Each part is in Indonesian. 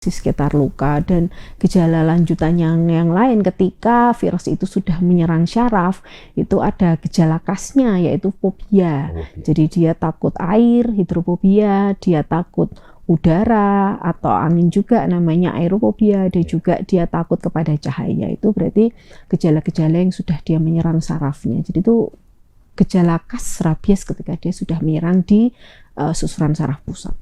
di sekitar luka, dan gejala lanjutan yang lain ketika virus itu sudah menyerang syaraf itu ada gejala khasnya yaitu fobia. Jadi dia takut air, hidrofobia, dia takut udara atau angin juga namanya aerofobia, dan juga dia takut kepada cahaya. Itu berarti gejala-gejala yang sudah dia menyerang sarafnya. Jadi itu gejala khas rabies ketika dia sudah menyerang di susuran saraf pusat.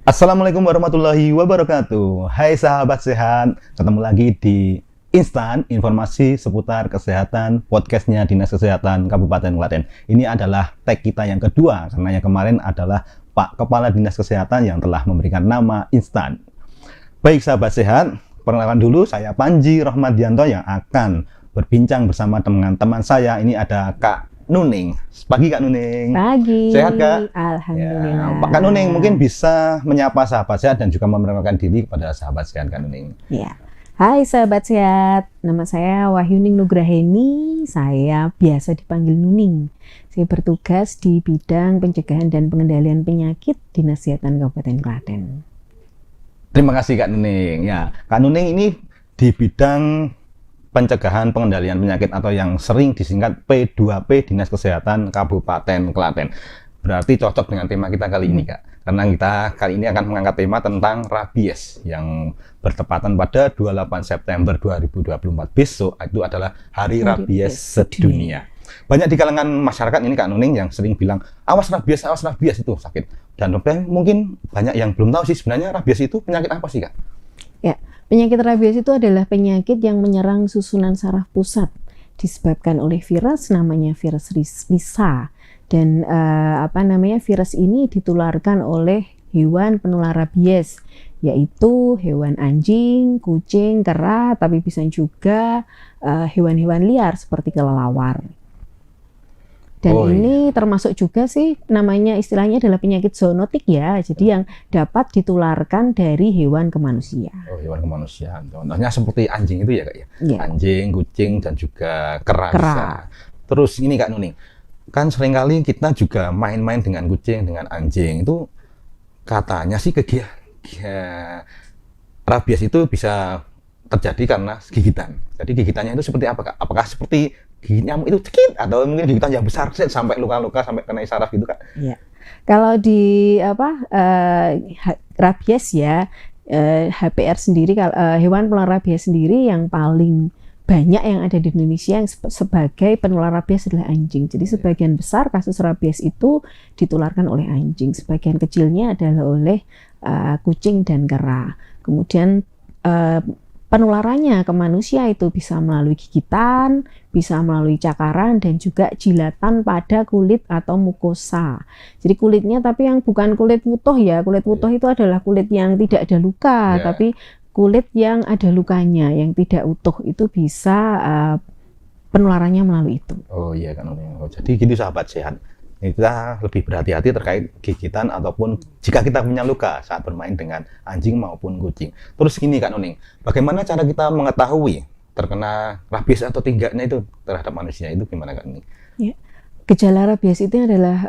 Assalamualaikum warahmatullahi wabarakatuh. Hai sahabat sehat, ketemu lagi di Instan Informasi Seputar Kesehatan, podcastnya Dinas Kesehatan Kabupaten Klaten. Ini adalah tag kita yang kedua, karena yang kemarin adalah Pak Kepala Dinas Kesehatan yang telah memberikan nama Instan. Baik sahabat sehat, perkenalkan dulu, saya Panji Rohmadianto yang akan berbincang bersama teman-teman saya. Ini ada Kak Nuning. Pagi Kak Nuning. Pagi. Sehat Kak? Alhamdulillah. Ya, Kak Nuning mungkin bisa menyapa sahabat sehat dan juga memperkenalkan diri kepada sahabat sehat Kak Nuning. Ya. Hai sahabat sehat, nama saya Wahyuning Nugraheni. Saya biasa dipanggil Nuning. Saya bertugas di bidang pencegahan dan pengendalian penyakit Dinas Kesehatan Kabupaten Klaten. Terima kasih Kak Nuning. Ya, Kak Nuning ini di bidang pencegahan pengendalian penyakit atau yang sering disingkat P2P Dinas Kesehatan Kabupaten Klaten. Berarti cocok dengan tema kita kali ini Kak. Karena kita kali ini akan mengangkat tema tentang rabies yang bertepatan pada 28 September 2024 besok. Itu adalah Hari Rabies Sedunia. Banyak di kalangan masyarakat ini Kak Nuning yang sering bilang awas rabies itu sakit. Dan mungkin banyak yang belum tahu sih sebenarnya rabies itu penyakit apa sih Kak? Ya. Penyakit rabies itu adalah penyakit yang menyerang susunan saraf pusat, disebabkan oleh virus namanya virus Lissa, dan virus ini ditularkan oleh hewan penular rabies, yaitu hewan anjing, kucing, kera, tapi bisa juga hewan-hewan liar seperti kelelawar. Dan ini termasuk juga sih namanya istilahnya adalah penyakit zoonotik ya. Jadi yang dapat ditularkan dari hewan ke manusia. Oh, hewan ke manusia. Contohnya seperti anjing itu ya Kak ya. Yeah. Anjing, kucing dan juga kera. Bisa. Terus ini Kak Nuning, kan seringkali kita juga main-main dengan kucing, dengan anjing. Itu katanya sih rabies itu bisa terjadi karena gigitan. Jadi gigitannya itu seperti apa Kak? Apakah seperti gigit nyamuk itu cekit atau mungkin gigitan yang besar sampai luka-luka sampai kena saraf gitu Kak? Iya. Kalau di rabies ya, HPR sendiri, hewan penular rabies sendiri yang paling banyak yang ada di Indonesia yang sebagai penular rabies adalah anjing. Jadi sebagian besar kasus rabies itu ditularkan oleh anjing. Sebagian kecilnya adalah oleh kucing dan kera. Kemudian penularannya ke manusia itu bisa melalui gigitan, bisa melalui cakaran, dan juga jilatan pada kulit atau mukosa. Jadi kulitnya tapi yang bukan kulit wutuh ya. Kulit wutuh itu adalah kulit yang tidak ada luka, tapi kulit yang ada lukanya, yang tidak utuh itu bisa penularannya melalui itu. Oh iya kan. Jadi gitu sahabat sehat. Kita lebih berhati-hati terkait gigitan ataupun jika kita punya luka saat bermain dengan anjing maupun kucing. Terus gini Kak Nuning, bagaimana cara kita mengetahui terkena rabies atau tidaknya itu terhadap manusia, itu gimana Kak Nuning? Ya. Gejala rabies itu adalah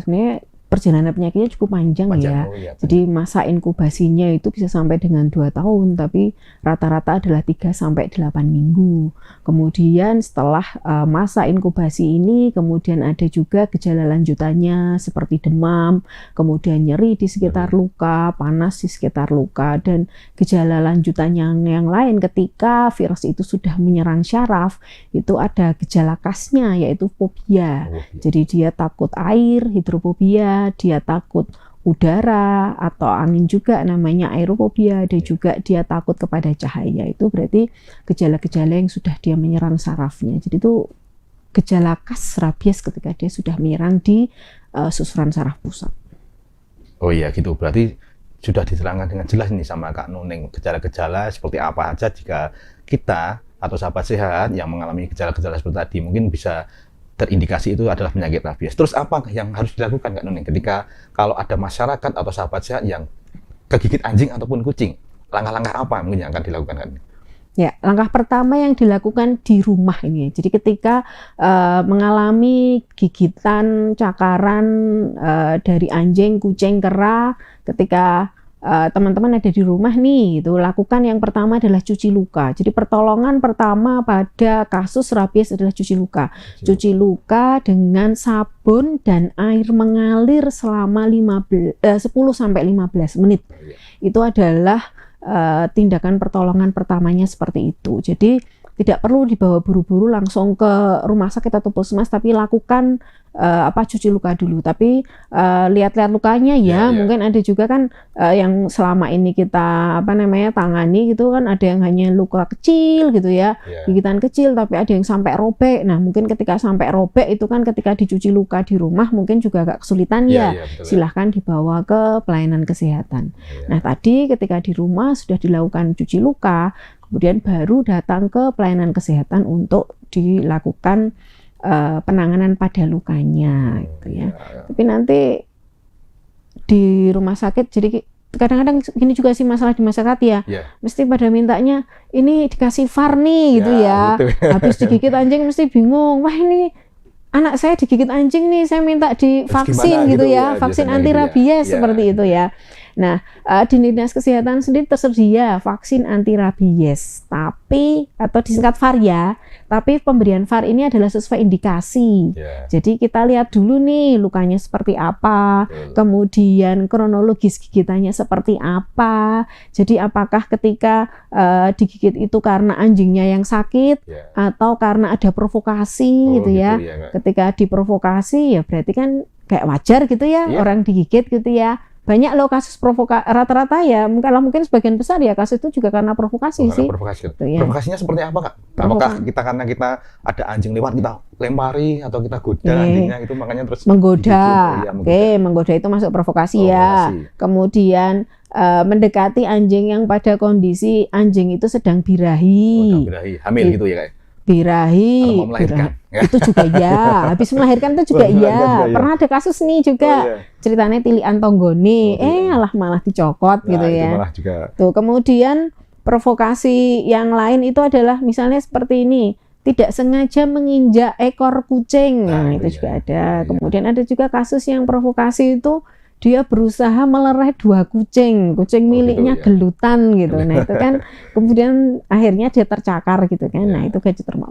sebenarnya perjalanan penyakitnya cukup panjang ya. Iya, jadi masa inkubasinya itu bisa sampai dengan 2 tahun, tapi rata-rata adalah 3 sampai 8 minggu. Kemudian setelah masa inkubasi ini, kemudian ada juga gejala lanjutannya seperti demam, kemudian nyeri di sekitar luka, panas di sekitar luka, dan gejala lanjutannya yang lain ketika virus itu sudah menyerang syaraf, itu ada gejala khasnya yaitu fobia. Jadi dia takut air, hidrofobia, dia takut udara atau angin juga namanya aerofobia, dan juga dia takut kepada cahaya. Itu berarti gejala-gejala yang sudah dia menyerang sarafnya. Jadi itu gejala khas rabies ketika dia sudah menyerang di susuran saraf pusat. Oh iya gitu, berarti sudah diterangkan dengan jelas nih sama Kak Nuning gejala-gejala seperti apa aja jika kita atau sahabat sehat yang mengalami gejala-gejala seperti tadi mungkin bisa terindikasi itu adalah penyakit rabies. Terus apa yang harus dilakukan Kak Nuning ketika kalau ada masyarakat atau sahabat sehat yang kegigit anjing ataupun kucing? Langkah-langkah apa mungkin yang akan dilakukan Kak? Ya, langkah pertama yang dilakukan di rumah ini. Jadi ketika mengalami gigitan, cakaran dari anjing, kucing, kera, ketika teman-teman ada di rumah nih, itu lakukan yang pertama adalah cuci luka. Jadi pertolongan pertama pada kasus rabies adalah cuci luka. Cuci luka dengan sabun dan air mengalir selama 10 sampai 15 menit. Itu adalah tindakan pertolongan pertamanya seperti itu. Jadi tidak perlu dibawa buru-buru langsung ke rumah sakit atau puskesmas, tapi lakukan cuci luka dulu. Tapi lihat-lihat lukanya ya. Mungkin ada juga kan yang selama ini kita tangani gitu kan, ada yang hanya luka kecil gitu ya, gigitan kecil, tapi ada yang sampai robek. Nah mungkin ketika sampai robek itu kan ketika dicuci luka di rumah mungkin juga agak kesulitan silahkan dibawa ke pelayanan kesehatan. Nah tadi ketika di rumah sudah dilakukan cuci luka, kemudian baru datang ke pelayanan kesehatan untuk dilakukan penanganan pada lukanya gitu ya. Tapi nanti di rumah sakit, jadi kadang-kadang gini juga sih masalah di masyarakat ya, mesti pada mintanya ini dikasih VAR nih gitu ya. Habis digigit anjing mesti bingung, wah ini anak saya digigit anjing nih, saya minta divaksin gitu ya, vaksin anti rabies seperti itu ya. Nah, di Dinas Kesehatan sendiri tersedia vaksin anti rabies, tapi atau disingkat VAR ya. Tapi pemberian VAR ini adalah sesuai indikasi. Jadi kita lihat dulu nih lukanya seperti apa, kemudian kronologis gigitannya seperti apa. Jadi apakah ketika digigit itu karena anjingnya yang sakit atau karena ada provokasi gitu ya. Ketika diprovokasi ya berarti kan kayak wajar gitu ya orang digigit gitu ya. Banyak loh kasus rata-rata ya, kalau mungkin sebagian besar ya kasus itu juga karena provokasi sih. Provokasi. Gitu, ya. Provokasinya seperti apa Kak? Apakah karena kita ada anjing lewat kita lempari atau kita goda anjingnya itu makanya terus menggoda. Menggoda itu masuk provokasi ya. Kemudian mendekati anjing yang pada kondisi anjing itu sedang birahi. Hamil gitu ya Kak? Birahi, itu juga ya, habis melahirkan itu juga ya. Pernah ada kasus nih juga, ceritanya tilian tonggone, malah dicokot gitu ya. Tuh kemudian provokasi yang lain itu adalah misalnya seperti ini, tidak sengaja menginjak ekor kucing, itu juga ada. Kemudian ada juga kasus yang provokasi itu dia berusaha melerai 2 kucing miliknya gelutan gitu. Nah itu kan kemudian akhirnya dia tercakar gitu kan. Nah itu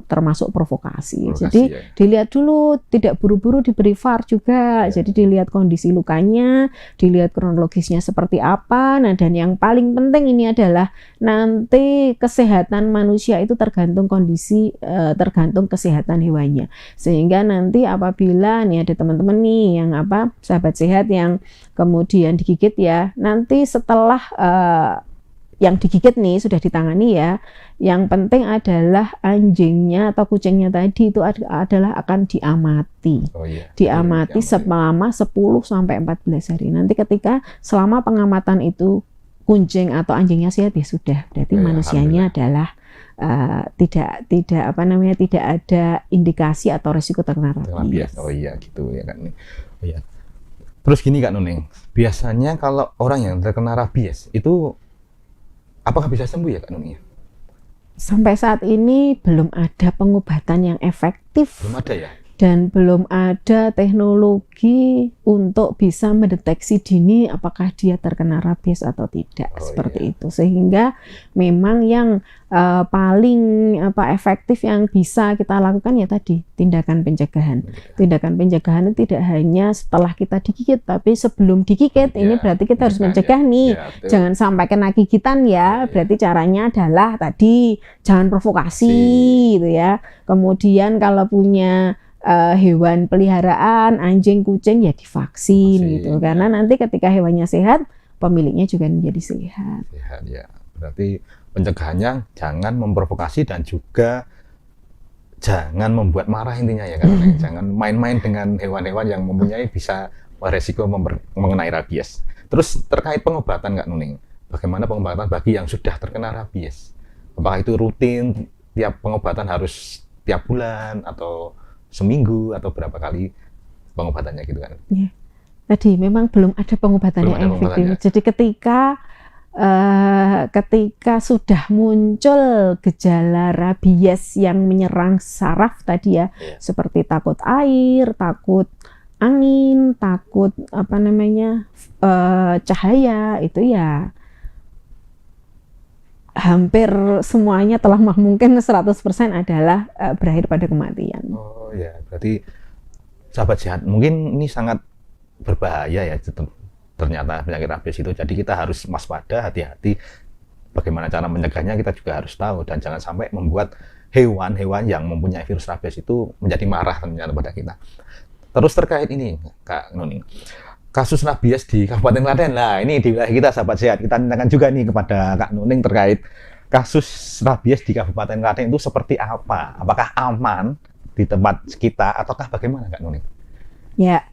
termasuk provokasi. Jadi dilihat dulu, tidak buru-buru diberi VAR juga. Jadi dilihat kondisi lukanya, dilihat kronologisnya seperti apa. Nah dan yang paling penting ini adalah nanti kesehatan manusia itu tergantung kondisi, tergantung kesehatan hewannya. Sehingga nanti apabila nih ada teman-teman nih yang sahabat sehat yang kemudian digigit ya, nanti setelah yang digigit nih sudah ditangani ya, yang penting adalah anjingnya atau kucingnya tadi itu adalah akan diamati. Diamati selama 10 sampai 14 hari. Nanti ketika selama pengamatan itu kucing atau anjingnya sehat ya sudah, berarti manusianya adalah tidak ada indikasi atau risiko terkena rabies. Gitu ya kan. Terus gini Kak Nuning, biasanya kalau orang yang terkena rabies itu apakah bisa sembuh ya Kak Nuning? Sampai saat ini belum ada pengobatan yang efektif. Belum ada ya? Dan belum ada teknologi untuk bisa mendeteksi dini apakah dia terkena rabies atau tidak, seperti itu. Sehingga memang yang paling efektif yang bisa kita lakukan ya tadi tindakan pencegahan. Tindakan pencegahan itu tidak hanya setelah kita digigit, tapi sebelum digigit ini berarti kita harus mencegah nih. Jangan sampai kena gigitan ya. Berarti caranya adalah tadi jangan provokasi gitu ya. Kemudian kalau punya hewan peliharaan, anjing, kucing ya divaksin gitu. Karena nanti ketika hewannya sehat, pemiliknya juga menjadi sehat. Sehat ya. Berarti pencegahannya jangan memprovokasi dan juga jangan membuat marah intinya ya kan. Jangan main-main dengan hewan-hewan yang mempunyai bisa resiko mengenai rabies. Terus terkait pengobatan Kak Nuning, bagaimana pengobatan bagi yang sudah terkena rabies? Apakah itu rutin, tiap pengobatan harus tiap bulan atau seminggu atau berapa kali pengobatannya gitu kan? Ya. Tadi memang belum ada pengobatan yang efektif. Jadi ketika sudah muncul gejala rabies yang menyerang saraf tadi ya, seperti takut air, takut angin, takut cahaya, itu ya hampir semuanya telah mungkin 100% adalah berakhir pada kematian. Oh ya, berarti sahabat sehat, mungkin ini sangat berbahaya ya ternyata penyakit rabies itu. Jadi kita harus waspada, hati-hati. Bagaimana cara mencegahnya kita juga harus tahu, dan jangan sampai membuat hewan-hewan yang mempunyai virus rabies itu menjadi marah ternyata pada kita. Terus terkait ini, Kak Nuning, kasus rabies di Kabupaten Klaten. Nah, ini di wilayah kita sahabat sehat. Kita tanyakan juga nih kepada Kak Nuning terkait kasus rabies di Kabupaten Klaten itu seperti apa? Apakah aman di tempat kita ataukah bagaimana, Kak Nuning? Ya,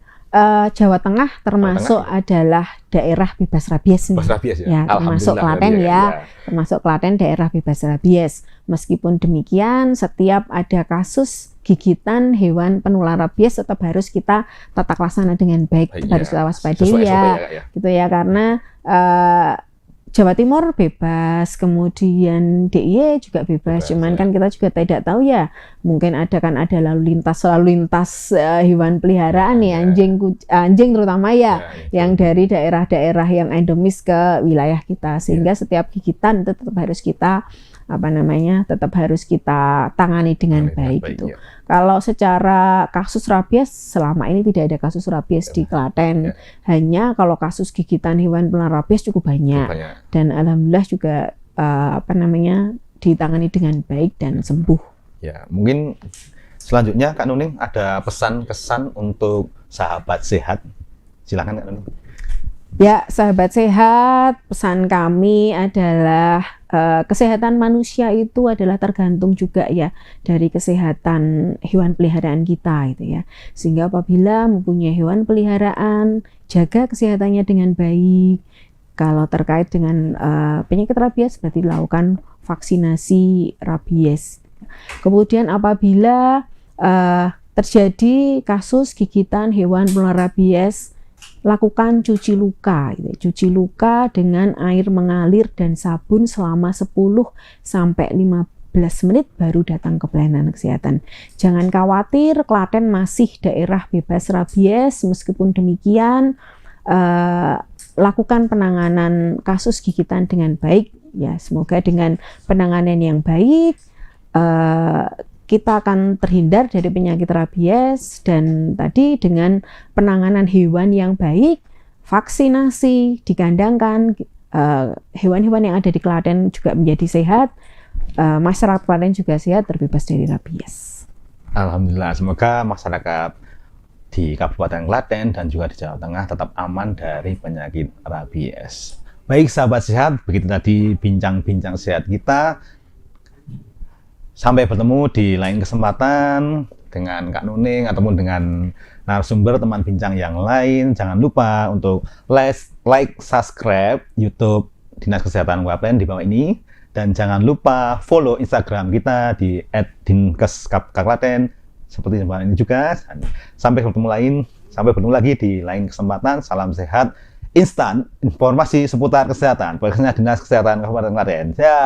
Jawa Tengah termasuk adalah daerah bebas rabies nih. Bebas rabies ya. Termasuk Klaten termasuk Klaten daerah bebas rabies. Meskipun demikian, setiap ada kasus gigitan hewan penular rabies tetap harus kita tata laksana dengan baik, harus kita waspadai gitu ya, karena Jawa Timur bebas, kemudian DIY juga bebas, cuman kan kita juga tidak tahu ya, mungkin ada lalu lintas hewan peliharaan nih, anjing terutama ya, yang dari daerah-daerah yang endemis ke wilayah kita, sehingga setiap gigitan itu tetap harus kita tangani dengan baik gitu. Kalau secara kasus rabies, selama ini tidak ada kasus rabies di Klaten. Hanya kalau kasus gigitan hewan penular rabies cukup banyak. Dan alhamdulillah juga ditangani dengan baik dan sembuh. Ya, mungkin selanjutnya Kak Nuning ada pesan-kesan untuk sahabat sehat. Silakan Kak Nuning. Ya, sahabat sehat, pesan kami adalah kesehatan manusia itu adalah tergantung juga ya dari kesehatan hewan peliharaan kita gitu ya. Sehingga apabila mempunyai hewan peliharaan, jaga kesehatannya dengan baik. Kalau terkait dengan penyakit rabies berarti lakukan vaksinasi rabies. Kemudian apabila terjadi kasus gigitan hewan penular rabies, lakukan cuci luka, cuci luka dengan air mengalir dan sabun selama 10-15 menit baru datang ke pelayanan kesehatan. Jangan khawatir, Klaten masih daerah bebas rabies. Meskipun demikian, lakukan penanganan kasus gigitan dengan baik. Ya, semoga dengan penanganan yang baik, kita akan terhindar dari penyakit rabies, dan tadi dengan penanganan hewan yang baik, vaksinasi dikandangkan, hewan-hewan yang ada di Klaten juga menjadi sehat, masyarakat Klaten juga sehat, terbebas dari rabies. Alhamdulillah, semoga masyarakat di Kabupaten Klaten dan juga di Jawa Tengah tetap aman dari penyakit rabies. Baik sahabat sehat, begitu tadi bincang-bincang sehat kita. Sampai bertemu di lain kesempatan dengan Kak Nuning ataupun dengan narasumber teman bincang yang lain. Jangan lupa untuk like, subscribe YouTube Dinas Kesehatan Klaten di bawah ini, dan jangan lupa follow Instagram kita di @dinkes-klaten seperti tempat ini juga. Sampai bertemu lagi di lain kesempatan. Salam sehat instan, informasi seputar kesehatan. Podcastnya Dinas Kesehatan Kabupaten Klaten. Ya.